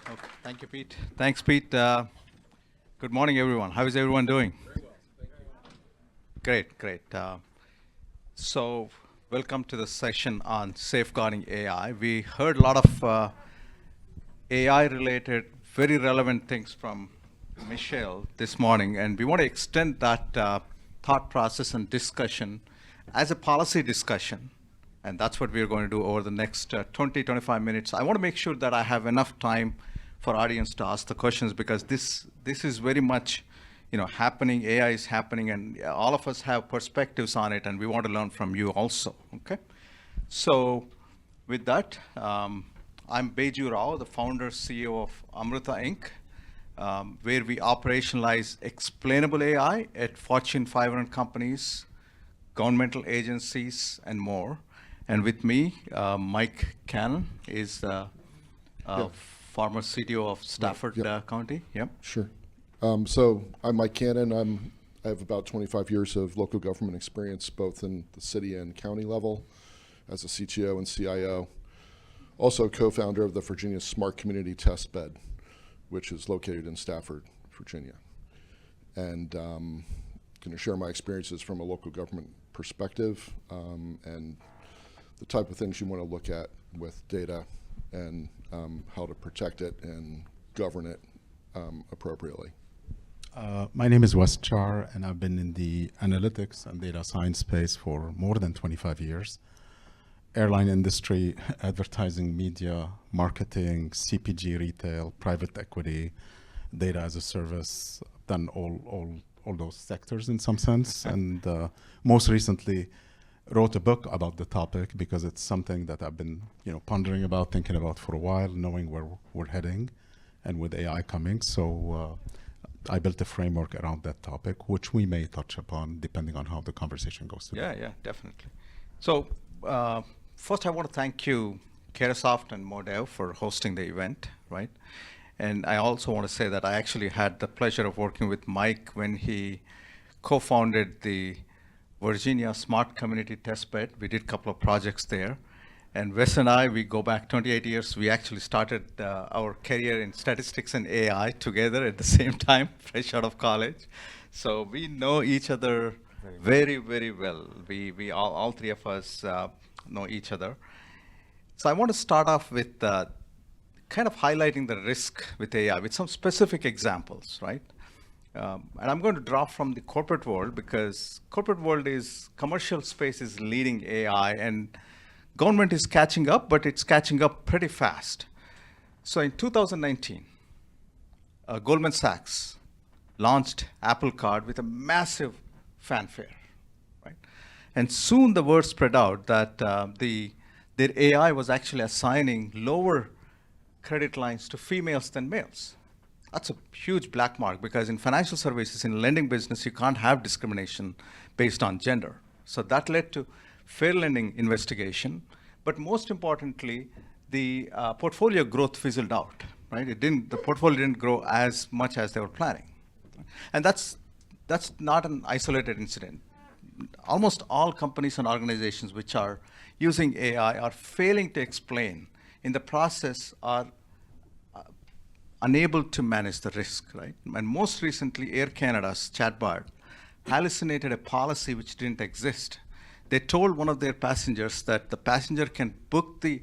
Okay. Thank you, Pete. Thanks, Pete. Good morning, everyone. How is everyone doing? Great, great. So, welcome to the session on safeguarding AI. We heard a lot of AI-related, very relevant things from Michelle this morning, and we want to extend that thought process and discussion as a policy discussion. And that's what we're going to do over the next 20, 25 minutes. I want to make sure that I have enough time for audience to ask the questions because this is very much, happening. AI is happening, and all of us have perspectives on it, and we want to learn from you also. Okay. So, with that, I'm Beju Rao, the founder CEO of Amrita Inc., where we operationalize explainable AI at Fortune 500 companies, governmental agencies, and more. And with me, Mike Cannon is former CTO of Stafford County. Yep. Sure. So I'm Mike Cannon. I have about 25 years of local government experience, both in the city and county level as a CTO and CIO. Also co-founder of the Virginia Smart Community Test Bed, which is located in Stafford, Virginia. And going to share my experiences from a local government perspective and the type of things you want to look at with data and how to protect it and govern it appropriately. My name is Wes Char, and I've been in the analytics and data science space for more than 25 years. Airline industry, advertising, media, marketing, CPG, retail, private equity, data as a service. I've done all those sectors in some sense, and most recently wrote a book about the topic because it's something that I've been pondering about, thinking about for a while, knowing where we're heading, and with AI coming. So I built a framework around that topic, which we may touch upon depending on how the conversation goes today. Yeah, definitely. So first I want to thank you, Caresoft and Modev, for hosting the event, right? And I also want to say that I actually had the pleasure of working with Mike when he co-founded the Virginia Smart Community Test Bed. We did a couple of projects there. And Wes and I, we go back 28 years. We actually started our career in statistics and AI together at the same time, fresh out of college. So we know each other very, very well. We all three of us know each other. So I want to start off with kind of highlighting the risk with AI with some specific examples, right? And I'm going to draw from the corporate world because corporate world commercial space is leading AI and government is catching up, but it's catching up pretty fast. So in 2019, Goldman Sachs launched Apple Card with a massive fanfare, right? And soon the word spread out that their AI was actually assigning lower credit lines to females than males. That's a huge black mark because in financial services, in lending business, you can't have discrimination based on gender. So that led to fair lending investigation. But most importantly, the portfolio growth fizzled out, right? The portfolio didn't grow as much as they were planning. And that's not an isolated incident. Almost all companies and organizations which are using AI are failing to explain in the process are unable to manage the risk, right? And most recently, Air Canada's chatbot hallucinated a policy which didn't exist. They told one of their passengers that the passenger can book the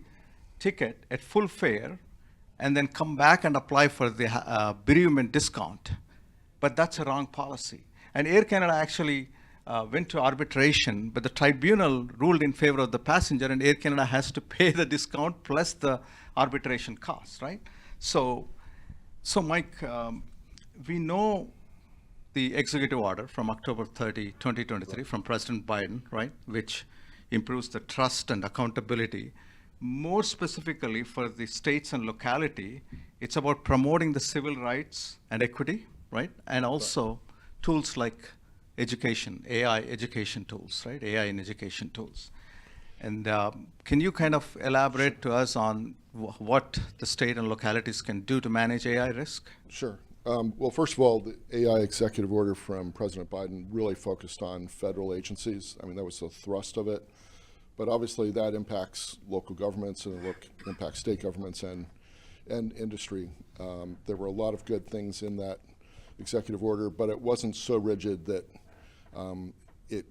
ticket at full fare and then come back and apply for the bereavement discount. But that's a wrong policy. And Air Canada actually went to arbitration, but the tribunal ruled in favor of the passenger, and Air Canada has to pay the discount plus the arbitration costs, right? So Mike, we know the executive order from October 30, 2023 from President Biden, right, which improves the trust and accountability. More specifically for the states and locality, it's about promoting the civil rights and equity, right? And also tools like education, AI education tools, right? AI in education tools. And can you kind of elaborate to us on what the state and localities can do to manage AI risk? Sure. Well, first of all, the AI executive order from President Biden really focused on federal agencies. I mean, that was the thrust of it. But obviously that impacts local governments and it impacts state governments and and industry. There were a lot of good things in that executive order, but it wasn't so rigid that it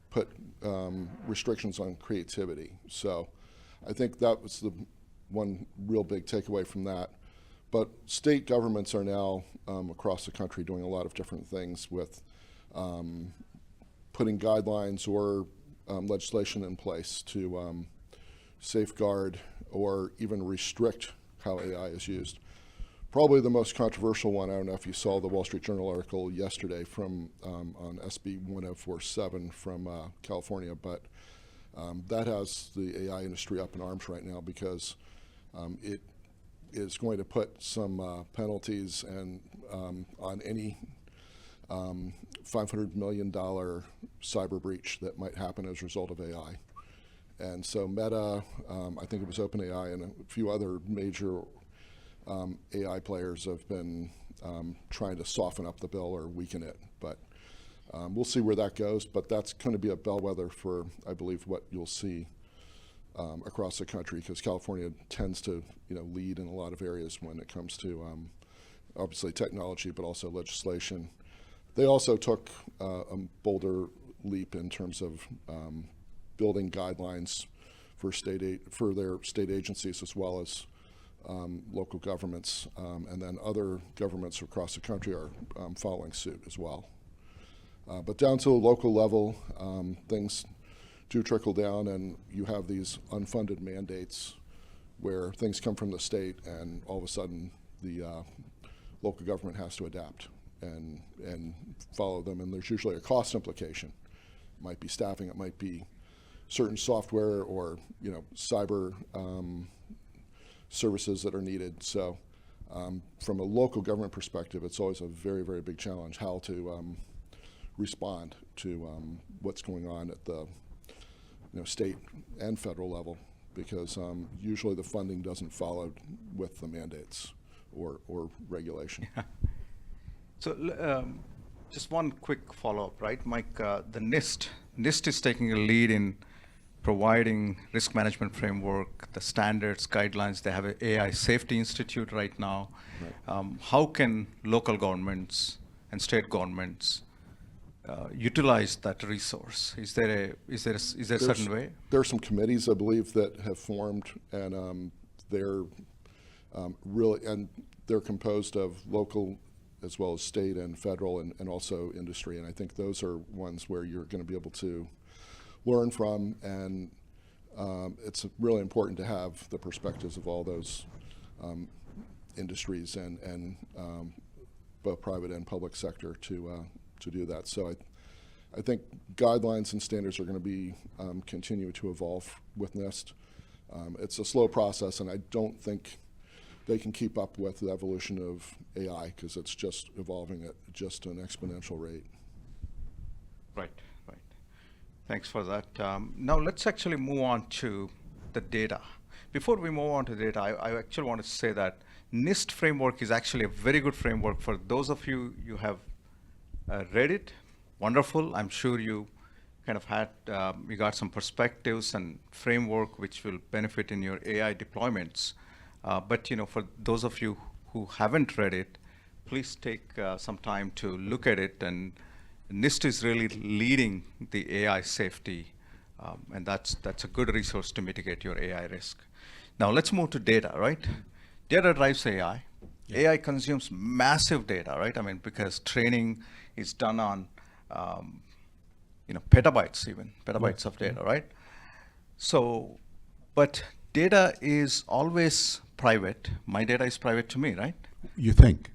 put restrictions on creativity. So I think that was the one real big takeaway from that. But state governments are now across the country doing a lot of different things with putting guidelines or legislation in place to safeguard or even restrict how AI is used. Probably the most controversial one, I don't know if you saw the Wall Street Journal article yesterday from on SB 1047 from California, but that has the AI industry up in arms right now because it is going to put some penalties and on any $500 million cyber breach that might happen as a result of AI. And so Meta, I think it was OpenAI and a few other major AI players have been trying to soften up the bill or weaken it. But we'll see where that goes. But that's going to be a bellwether for, I believe, what you'll see across the country, because California tends to lead in a lot of areas when it comes to obviously technology, but also legislation. They also took a bolder leap in terms of building guidelines for their state agencies as well as local governments, and then other governments across the country are following suit as well. But down to the local level, things do trickle down, and you have these unfunded mandates where things come from the state, and all of a sudden the local government has to adapt and follow them, and there's usually a cost implication. It might be staffing, it might be certain software or cyber services that are needed. So from a local government perspective, it's always a very, very big challenge how to respond to what's going on at the state and federal level, because usually the funding doesn't follow with the mandates or regulation. Yeah. So just one quick follow-up, right, Mike? The NIST is taking a lead in providing risk management framework, the standards, guidelines. They have an AI Safety Institute right now. Right. How can local governments and state governments utilize that resource? Is there a certain way? There are some committees, I believe, that have formed, and they're they're composed of local as well as state and federal and also industry. And I think those are ones where you're going to be able to learn from, and it's really important to have the perspectives of all those industries and both private and public sector to do that. So I think guidelines and standards are going to be continue to evolve with NIST. It's a slow process, and I don't think they can keep up with the evolution of AI because it's just evolving at just an exponential rate. Right. Thanks for that. Now let's actually move on to the data. Before we move on to data, I actually want to say that NIST framework is actually a very good framework for those of you have read it. Wonderful. I'm sure you kind of had, you got some perspectives and framework which will benefit in your AI deployments. But for those of you who haven't read it, please take some time to look at it. And NIST is really leading the AI safety, and that's a good resource to mitigate your AI risk. Now let's move to data, right? Data drives AI. Yeah. AI consumes massive data, right? I mean, because training is done on petabytes of data, right? So, but data is always private. My data is private to me, right? You think?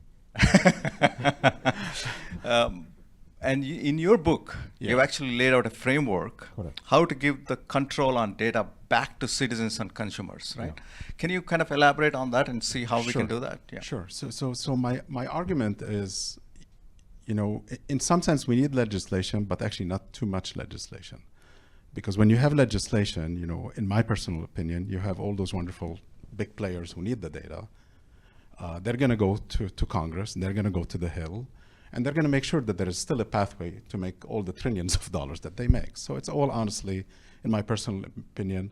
And in your book, you've actually laid out a framework. Correct. How to give the control on data back to citizens and consumers, right? Yeah. Can you kind of elaborate on that and see how we can do that? Yeah. Sure. So my argument is, in some sense we need legislation, but actually not too much legislation. Because when you have legislation, in my personal opinion, you have all those wonderful big players who need the data. They're going to go to Congress, and they're going to go to the Hill, and they're going to make sure that there is still a pathway to make all the trillions of dollars that they make. So it's all honestly, in my personal opinion,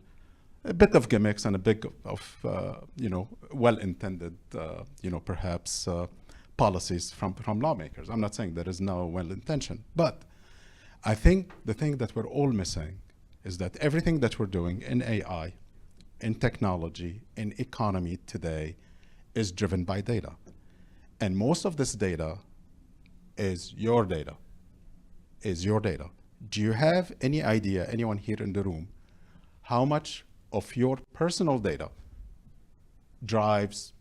a bit of gimmicks and a bit of well-intended, perhaps policies from lawmakers. I'm not saying there is no well-intention, but I think the thing that we're all missing is that everything that we're doing in AI, in technology, in economy today is driven by data. And most of this data is your data, Do you have any idea, anyone here in the room, how much of your personal data drives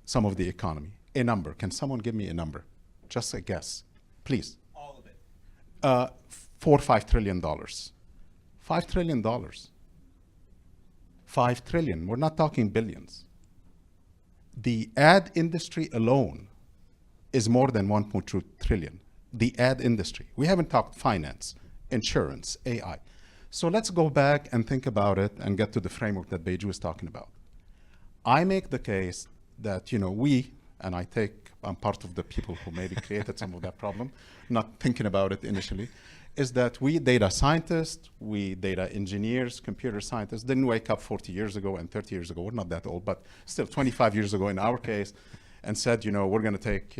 some of the economy? A number. Can someone give me a number? Just a guess, please. All of it. $4 or $5 trillion. $5 trillion. $5 trillion. We're not talking billions. The ad industry alone is more than 1.2 trillion. The ad industry. We haven't talked finance, insurance, AI. So let's go back and think about it and get to the framework that Beiju was talking about. I make the case that, I'm part of the people who maybe created some of that problem, not thinking about it initially, is that we data scientists, we data engineers, computer scientists didn't wake up 40 years ago and 30 years ago, we're not that old, but still 25 years ago in our case, and said, we're going to take,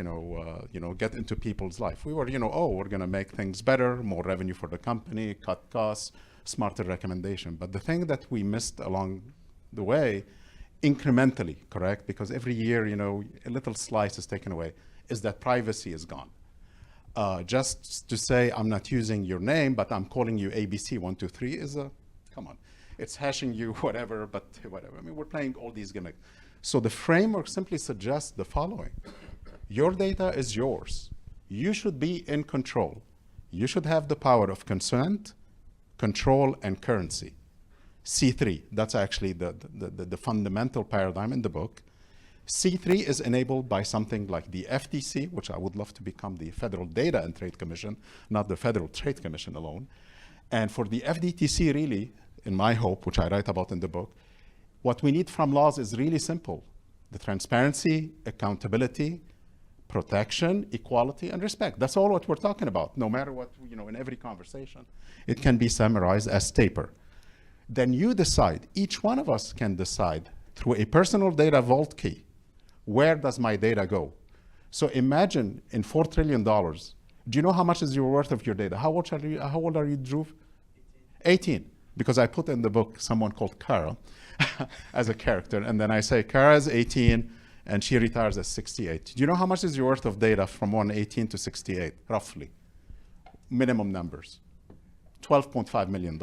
get into people's life. We were, we're going to make things better, more revenue for the company, cut costs, smarter recommendation. But the thing that we missed along the way, incrementally, correct? Because every year, a little slice is taken away, is that privacy is gone. Just to say, I'm not using your name, but I'm calling you ABC123 is come on. It's hashing you, whatever, but whatever. I mean, we're playing all these gimmicks. So the framework simply suggests the following. Your data is yours. You should be in control. You should have the power of consent, control, and currency. C3, that's actually the fundamental paradigm in the book. C3 is enabled by something like the FTC, which I would love to become the Federal Data and Trade Commission, not the Federal Trade Commission alone. And for the FDTC, really, in my hope, which I write about in the book, what we need from laws is really simple. The transparency, accountability, protection, equality, and respect. That's all what we're talking about, no matter what, in every conversation. It can be summarized as TAPER. Then you decide, each one of us can decide through a personal data vault key, where does my data go? So imagine in $4 trillion, do you know how much is your worth of your data? How old are you, Drew? 18. Because I put in the book someone called Kara as a character, and then I say Kara is 18 and she retires at 68. Do you know how much is your worth of data from 18 to 68, roughly? Minimum numbers, $12.5 million.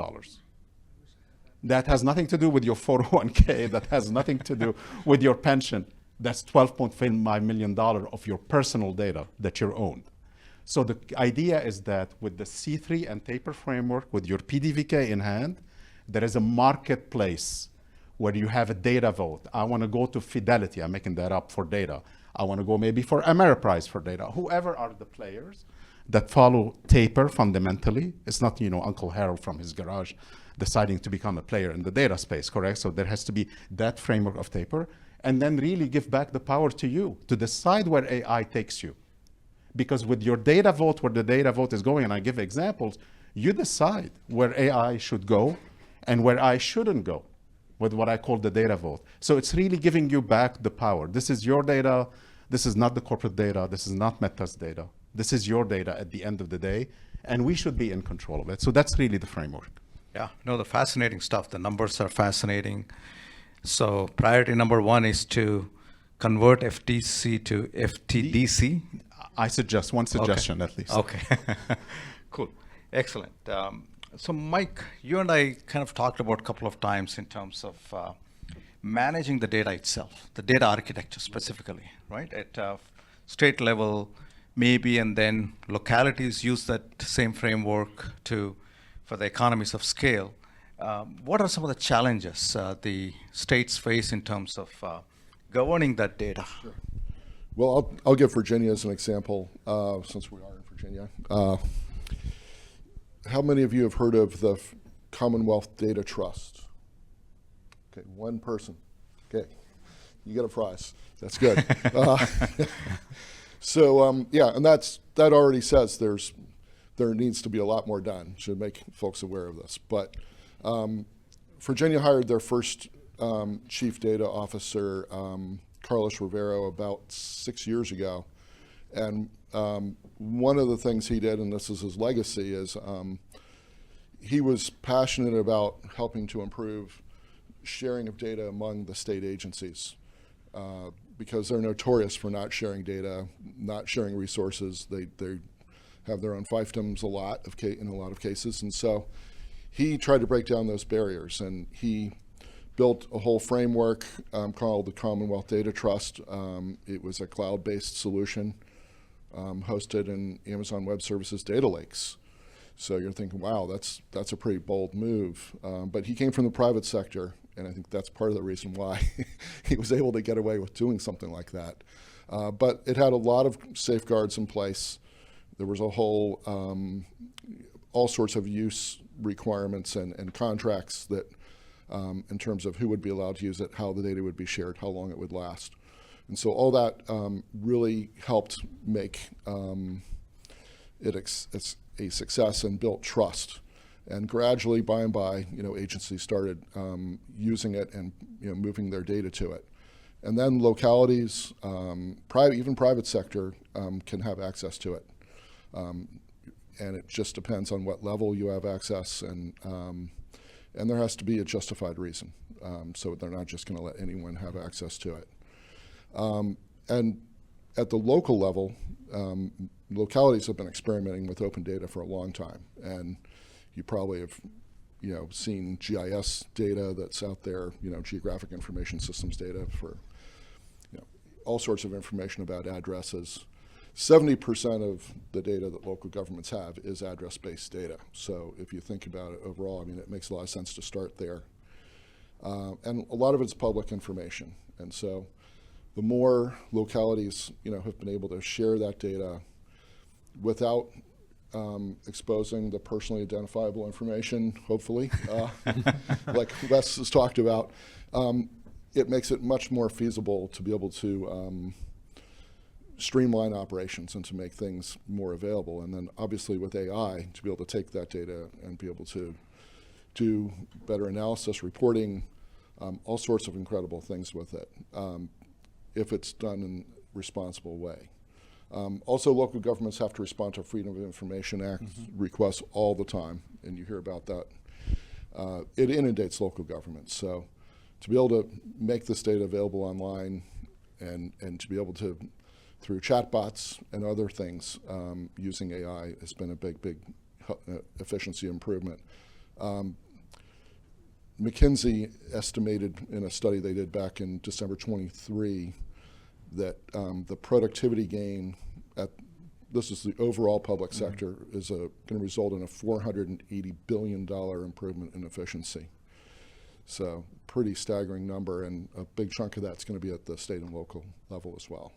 That has nothing to do with your 401k, that has nothing to do with your pension. That's $12.5 million of your personal data that you're owned. So the idea is that with the C3 and TAPER framework, with your PDVK in hand, there is a marketplace where you have a data vote. I want to go to Fidelity, I'm making that up for data. I want to go maybe for Ameriprise for data. Whoever are the players that follow TAPER fundamentally, it's not, Uncle Harold from his garage deciding to become a player in the data space, correct? So there has to be that framework of TAPER, and then really give back the power to you to decide where AI takes you. Because with your data vote, where the data vote is going, and I give examples, you decide where AI should go and where I shouldn't go with what I call the data vote. So it's really giving you back the power. This is your data. This is not the corporate data. This is not Meta's data. This is your data at the end of the day, and we should be in control of it. So that's really the framework. Yeah, the fascinating stuff. The numbers are fascinating. So priority number one is to convert FTC to FTDC. I suggest one suggestion okay. At least. Okay, cool, excellent. So Mike, you and I kind of talked about a couple of times in terms of managing the data itself, the data architecture specifically, right? At state level, maybe, and then localities use that same framework for the economies of scale. What are some of the challenges the states face in terms of governing that data? Sure. Well, I'll give Virginia as an example, since we are in Virginia. How many of you have heard of the Commonwealth Data Trust? Okay, one person. Okay, you get a prize. That's good. Yeah, and that already says there needs to be a lot more done. Should make folks aware of this. But Virginia hired their first chief data officer, Carlos Rivero, about 6 years ago. And one of the things he did, and this is his legacy, is he was passionate about helping to improve sharing of data among the state agencies, because they're notorious for not sharing data, not sharing resources. They have their own fiefdoms in a lot of cases. And so he tried to break down those barriers, and he built a whole framework called the Commonwealth Data Trust. It was a cloud-based solution hosted in Amazon Web Services data lakes. So you're thinking, wow, that's a pretty bold move. But he came from the private sector, and I think that's part of the reason why he was able to get away with doing something like that. But it had a lot of safeguards in place. There was a whole, all sorts of use requirements and contracts that, in terms of who would be allowed to use it, how the data would be shared, how long it would last. And so all that really helped make it a success and built trust. And gradually, by and by, agencies started using it and moving their data to it. And then localities, even private sector, can have access to it. And it just depends on what level you have access, and there has to be a justified reason. So they're not just going to let anyone have access to it. And at the local level, localities have been experimenting with open data for a long time, and you probably have, seen GIS data that's out there, geographic information systems data for, all sorts of information about addresses. 70% of the data that local governments have is address-based data. So if you think about it overall, it makes a lot of sense to start there. And a lot of it's public information, and so the more localities, have been able to share that data without exposing the personally identifiable information, hopefully, like Wes has talked about, it makes it much more feasible to be able to streamline operations and to make things more available. And then obviously with AI, to be able to take that data and be able to do better analysis, reporting, all sorts of incredible things with it, if it's done in a responsible way. Also, local governments have to respond to Freedom of Information Act requests all the time, and you hear about that. It inundates local governments. So to be able to make this data available online and to be able to, through chatbots and other things, using AI has been a big efficiency improvement. McKinsey estimated in a study they did back in December 23 that the productivity gain this is the overall public sector, is going to result in a $480 billion improvement in efficiency. So pretty staggering number, and a big chunk of that's going to be at the state and local level as well.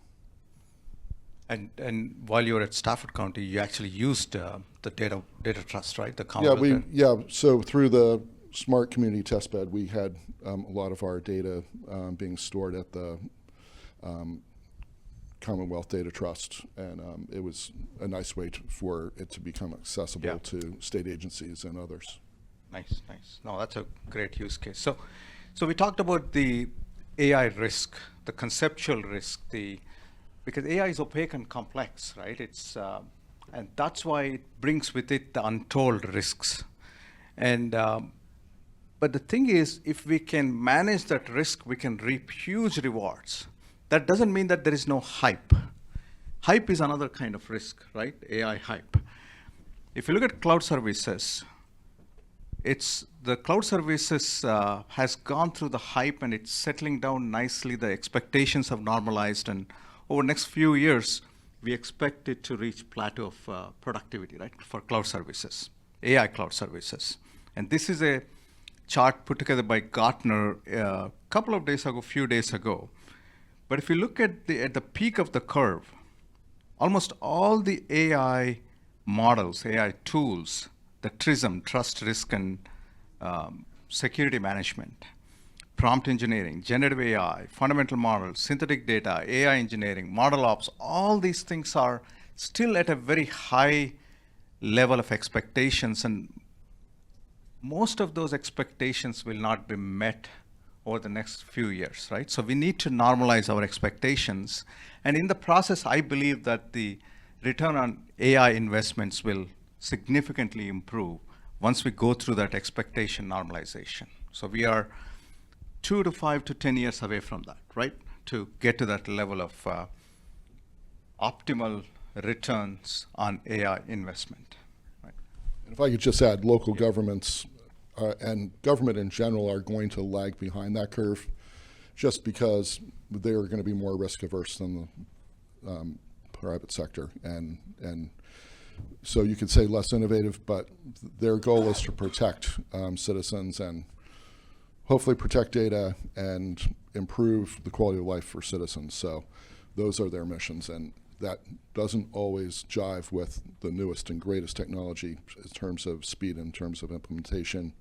And while you were at Stafford County, you actually used the data trust, right? The Commonwealth. So through the Smart Community Testbed, we had a lot of our data being stored at the Commonwealth Data Trust, and it was a nice way for it to become accessible to state agencies and others. Nice. No, that's a great use case. So we talked about the AI risk, the conceptual risk, because AI is opaque and complex, right? It's and that's why it brings with it the untold risks. And but the thing is, if we can manage that risk, we can reap huge rewards. That doesn't mean that there is no hype. Hype is another kind of risk, right? AI hype. If you look at cloud services, the cloud services has gone through the hype and it's settling down nicely. The expectations have normalized, and over the next few years, we expect it to reach plateau of productivity, right, for cloud services, AI cloud services. And this is a chart put together by Gartner a few days ago. But if you look at the peak of the curve, almost all the AI models, AI tools, the TRISM, trust, risk, and security management, prompt engineering, generative AI, fundamental models, synthetic data, AI engineering, model ops, all these things are still at a very high level of expectations, and most of those expectations will not be met over the next few years, right? So we need to normalize our expectations. And in the process, I believe that the return on AI investments will significantly improve once we go through that expectation normalization. So we are 2 to 5 to 10 years away from that, right? To get to that level of optimal returns on AI investment. Right? And if I could just add, local governments and government in general are going to lag behind that curve just because they're going to be more risk averse than the private sector. And so you could say less innovative, but their goal is to protect citizens and hopefully protect data and improve the quality of life for citizens. So those are their missions, and that doesn't always jive with the newest and greatest technology in terms of speed, in terms of implementation,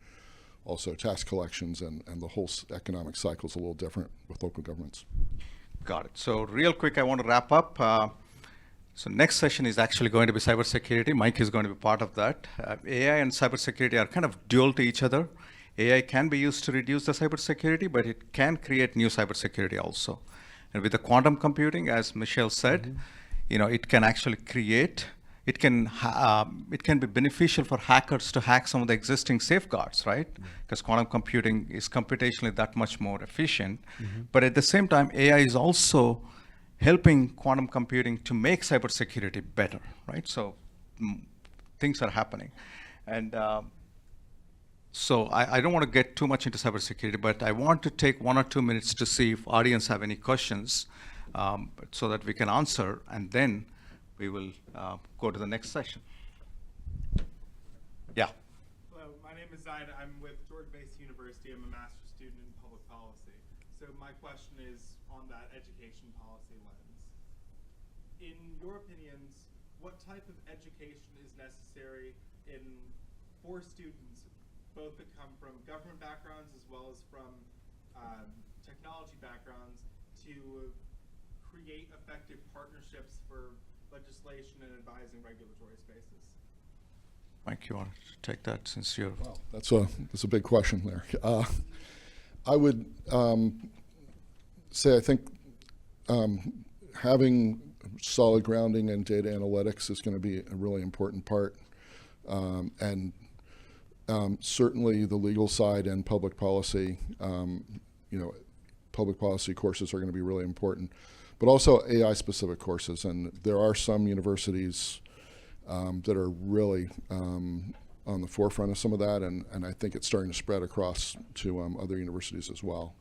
also tax collections, and the whole economic cycle is a little different with local governments. Got it. So real quick, I want to wrap up. So next session is actually going to be cybersecurity. Mike is going to be part of that. AI and cybersecurity are kind of dual to each other. AI can be used to reduce the cybersecurity, but it can create new cybersecurity also. And with the quantum computing, as Michelle said, it can actually create. It can be beneficial for hackers to hack some of the existing safeguards, right? Because quantum computing is computationally that much more efficient. But at the same time, AI is also helping quantum computing to make cybersecurity better, right? So things are happening. And so I don't want to get too much into cybersecurity, but I want to take 1 or 2 minutes to see if audience have any questions so that we can answer, and then we will go to the next session. Yeah. Hello, my name is Zaid. I'm with George Mason University. I'm a master's student in public policy. So my question is on that education policy lens. In your opinions, what type of education is necessary for students, both that come from government backgrounds as well as from technology backgrounds, to create effective partnerships for legislation and advising regulatory spaces? Mike, you want to take that since you're... Wow, that's a big question there. I would say I think having solid grounding in data analytics is going to be a really important part. And certainly the legal side and public policy, public policy courses are going to be really important. But also AI-specific courses, and there are some universities that are really on the forefront of some of that, and I think it's starting to spread across to other universities as well.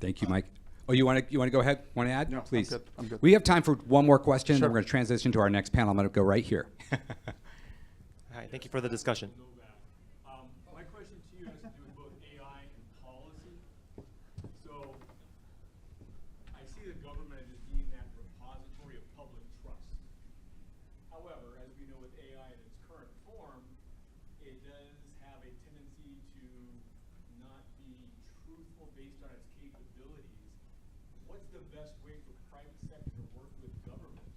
Thank you, Mike. Oh, you want to go ahead? Want to add? No, Please. I'm good. We have time for one more question. Sure. Then we're going to transition to our next panel. I'm going to go right here. Hi, thank you for the discussion. My question to you has to do with both AI and policy. So I see the government as being that repository of public trust. However, as we know with AI in its current form, it does have a tendency to not be truthful based on its capabilities. What's the best way for private sector to work with government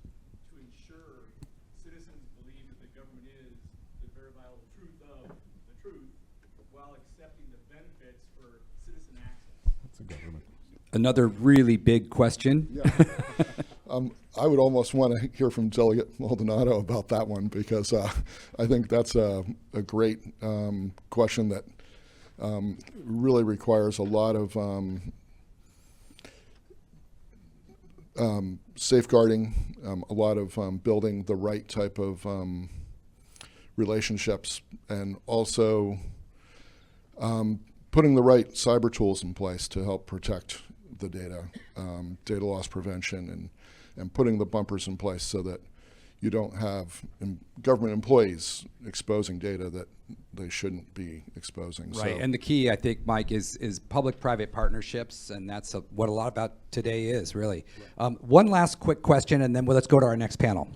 to ensure citizens believe that the government is the verifiable truth of the truth, while accepting the benefits for citizen access? That's a government. Another really big question. Yeah. I would almost want to hear from Delegate Maldonado about that one, because I think that's a great question that really requires a lot of safeguarding, a lot of building the right type of relationships, and also putting the right cyber tools in place to help protect the data, data loss prevention, and putting the bumpers in place so that you don't have government employees exposing data that they shouldn't be exposing. Right, So, and the key, I think, Mike, is public-private partnerships, and that's what a lot about today is, really. One last quick question, and then let's go to our next panel.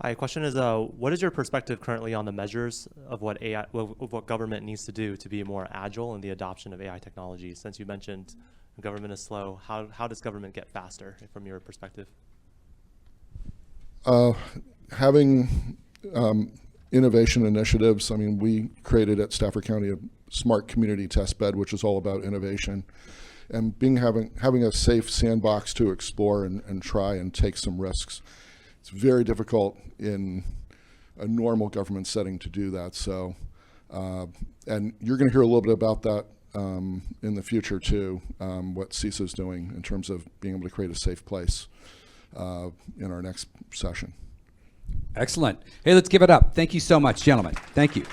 Hi, question is, what is your perspective currently on the measures of what government needs to do to be more agile in the adoption of AI technology? Since you mentioned government is slow, how does government get faster from your perspective? having innovation initiatives. I mean, we created at Stafford County a smart community test bed, which is all about innovation. And having a safe sandbox to explore and try and take some risks. It's very difficult in a normal government setting to do that. So, and you're going to hear a little bit about that in the future too, what CISA is doing in terms of being able to create a safe place in our next session. Excellent. Hey, let's give it up. Thank you so much, gentlemen. Thank you.